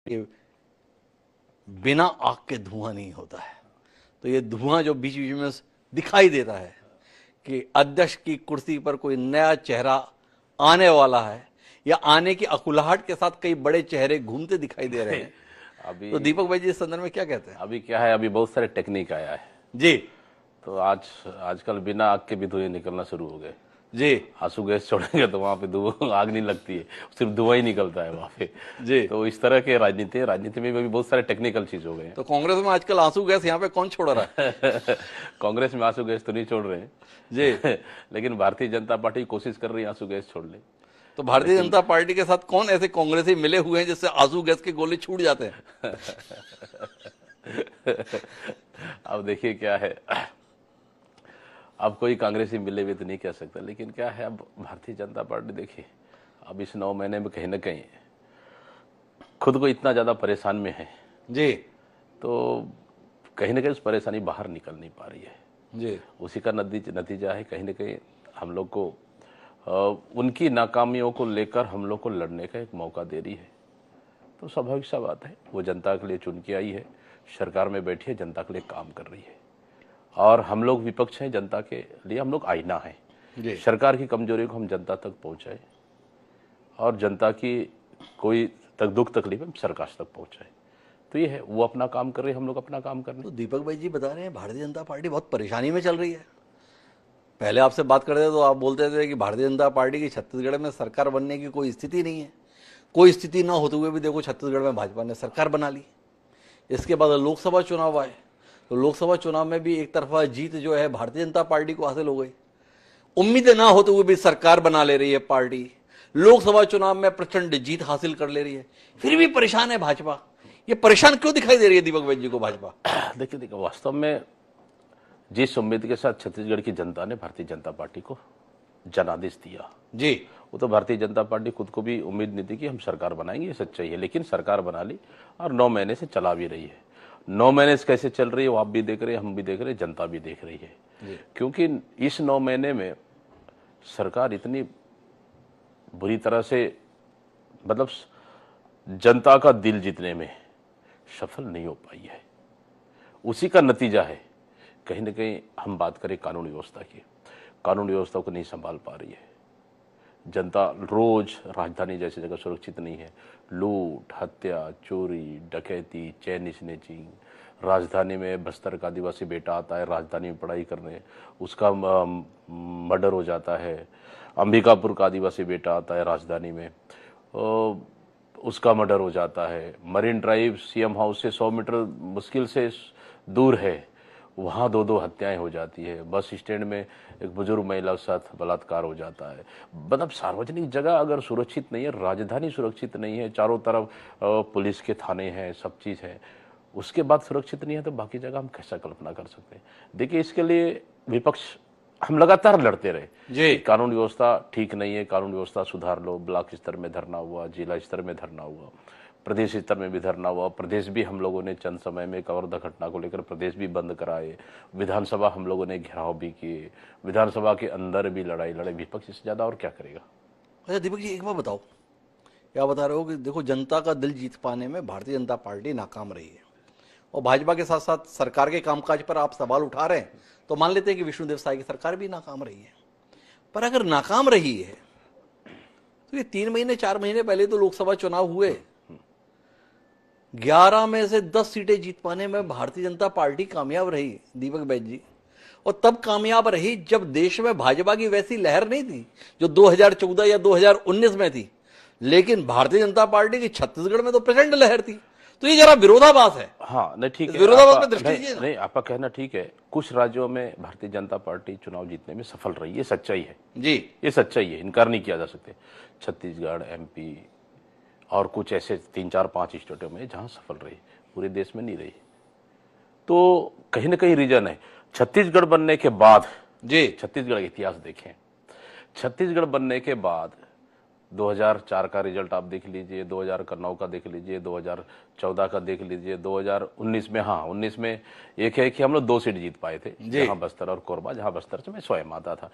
कि बिना आग के धुआं नहीं होता है। तो ये धुआं जो बीच बीच में दिखाई देता है कि अध्यक्ष की कुर्सी पर कोई नया चेहरा आने वाला है या आने की अकुलाहट के साथ कई बड़े चेहरे घूमते दिखाई दे रहे हैं। अभी तो दीपक भाई जी इस संदर्भ में क्या कहते हैं? अभी क्या है, अभी बहुत सारे टेक्निक आया है जी तो आजकल बिना आग के भी धुएं निकलना शुरू हो गए। जी आंसू गैस छोड़ेंगे तो वहां पे आग नहीं लगती है, सिर्फ धुआं ही निकलता है वहां पे। जी। तो इस तरह के राजनीति में भी बहुत सारे टेक्निकल चीज हो गए हैं। तो कांग्रेस में आजकल आंसू गैस यहाँ पे कौन छोड़ रहा है? कांग्रेस में आंसू गैस तो नहीं छोड़ रहे हैं जी। लेकिन भारतीय जनता पार्टी कोशिश कर रही है आंसू गैस छोड़ ले। तो भारतीय जनता पार्टी के साथ कौन ऐसे कांग्रेसी मिले हुए हैं जिससे आंसू गैस के गोले छूट जाते हैं? अब देखिए क्या है, अब कोई कांग्रेसी मिले हुए तो नहीं कह सकता, लेकिन क्या है, अब भारतीय जनता पार्टी देखिए अब इस 9 महीने में कहीं ना कहीं खुद को इतना ज्यादा परेशान में है जी तो कहीं ना कहीं उस परेशानी बाहर निकल नहीं पा रही है जी। उसी का नतीजा है कहीं ना कहीं हम लोग को उनकी नाकामियों को लेकर हम लोग को लड़ने का एक मौका दे रही है। तो स्वाभाविक सा बात है, वो जनता के लिए चुन के आई है, सरकार में बैठी है, जनता के लिए काम कर रही है और हम लोग विपक्ष हैं, जनता के लिए हम लोग आईना है। सरकार की कमजोरी को हम जनता तक पहुंचाए और जनता की कोई दुख तकलीफ हम सरकार तक पहुंचाए। तो ये है, वो अपना काम कर रहे हैं, हम लोग अपना काम कर रहे हैं। तो दीपक भाई जी बता रहे हैं भारतीय जनता पार्टी बहुत परेशानी में चल रही है। पहले आपसे बात करते थे तो आप बोलते थे कि भारतीय जनता पार्टी की छत्तीसगढ़ में सरकार बनने की कोई स्थिति नहीं है। कोई स्थिति ना होते हुए भी देखो छत्तीसगढ़ में भाजपा ने सरकार बना ली। इसके बाद लोकसभा चुनाव आए तो लोकसभा चुनाव में भी एक तरफा जीत जो है भारतीय जनता पार्टी को हासिल हो गई। उम्मीदें ना होते हुए भी सरकार बना ले रही है पार्टी, लोकसभा चुनाव में प्रचंड जीत हासिल कर ले रही है, फिर भी परेशान है भाजपा। ये परेशान क्यों दिखाई दे रही है दीपक भाई जी को भाजपा? देखिए वास्तव में जिस उम्मीद के साथ छत्तीसगढ़ की जनता ने भारतीय जनता पार्टी को जनादेश दिया जी, वो तो भारतीय जनता पार्टी खुद को भी उम्मीद नहीं थी कि हम सरकार बनाएंगे, ये सच्चाई है। लेकिन सरकार बना ली और 9 महीने से चला भी रही है। 9 महीने से कैसे चल रही है वो आप भी देख रहे हैं, हम भी देख रहे हैं, जनता भी देख रही है। क्योंकि इस 9 महीने में सरकार इतनी बुरी तरह से मतलब जनता का दिल जीतने में सफल नहीं हो पाई है। उसी का नतीजा है कहीं ना कहीं हम बात करें कानून व्यवस्था की, कानून व्यवस्था को नहीं संभाल पा रही है जनता। रोज राजधानी जैसी जगह सुरक्षित नहीं है, लूट, हत्या, चोरी, डकैती, चैन स्नेचिंग। राजधानी में बस्तर का आदिवासी बेटा आता है राजधानी में पढ़ाई करने, उसका मर्डर हो जाता है। अंबिकापुर का आदिवासी बेटा आता है राजधानी में, उसका मर्डर हो जाता है। मरीन ड्राइव सीएम हाउस से 100 मीटर मुश्किल से दूर है, वहाँ 2-2 हत्याएं हो जाती है। बस स्टैंड में एक बुजुर्ग महिला के साथ बलात्कार हो जाता है। मतलब सार्वजनिक जगह अगर सुरक्षित नहीं है, राजधानी सुरक्षित नहीं है, चारों तरफ पुलिस के थाने हैं, सब चीज़ है, उसके बाद सुरक्षित नहीं है तो बाकी जगह हम कैसा कल्पना कर सकते हैं? देखिए इसके लिए विपक्ष हम लगातार लड़ते रहे जी। कानून व्यवस्था ठीक नहीं है, कानून व्यवस्था सुधार लो। ब्लॉक स्तर में धरना हुआ, जिला स्तर में धरना हुआ, प्रदेश स्तर में भी धरना हुआ। प्रदेश भी हम लोगों ने चंद समय में कवर्धा घटना को लेकर प्रदेश भी बंद कराए। विधानसभा हम लोगों ने घेराव भी किए, विधानसभा के अंदर भी लड़ाई लड़े। विपक्ष इससे ज्यादा और क्या करेगा? अच्छा दीपक जी एक बात बताओ, क्या बता रहे हो कि देखो जनता का दिल जीत पाने में भारतीय जनता पार्टी नाकाम रही है और भाजपा के साथ साथ सरकार के कामकाज पर आप सवाल उठा रहे हैं तो मान लेते हैं कि विष्णुदेव साय की सरकार भी नाकाम रही है। पर अगर नाकाम रही है तो ये 3 महीने 4 महीने पहले तो लोकसभा चुनाव हुए, 11 में से 10 सीटें जीत पाने में भारतीय जनता पार्टी कामयाब रही दीपक बैद जी। और तब कामयाब रही जब देश में भाजपा की वैसी लहर नहीं थी जो 2014 या 2019 में थी, लेकिन भारतीय जनता पार्टी की छत्तीसगढ़ में तो प्रचंड लहर थी। तो ये जरा विरोधाभास है। हाँ नहीं ठीक है, विरोधाभास में दृष्टि दीजिए नहीं आपका कहना ठीक है। कुछ राज्यों में भारतीय जनता पार्टी चुनाव जीतने में सफल रही, ये सच्चाई है जी, ये सच्चाई है, इनकार नहीं किया जा सकते। छत्तीसगढ़, एमपी और कुछ ऐसे 3-4-5 स्टेटों में जहां सफल रही, पूरे देश में नहीं रही। तो कहीं ना कहीं रीजन है। छत्तीसगढ़ बनने के बाद जी, छत्तीसगढ़ का इतिहास देखें, छत्तीसगढ़ बनने के बाद 2004 का रिजल्ट आप देख लीजिए, 2009 का देख लीजिए, 2014 का देख लीजिए, 2019 में, हाँ 19 में एक है कि हम लोग 2 सीट जीत पाए थे, जहां बस्तर और कोरबा, जहां बस्तर से मैं स्वयं आता था।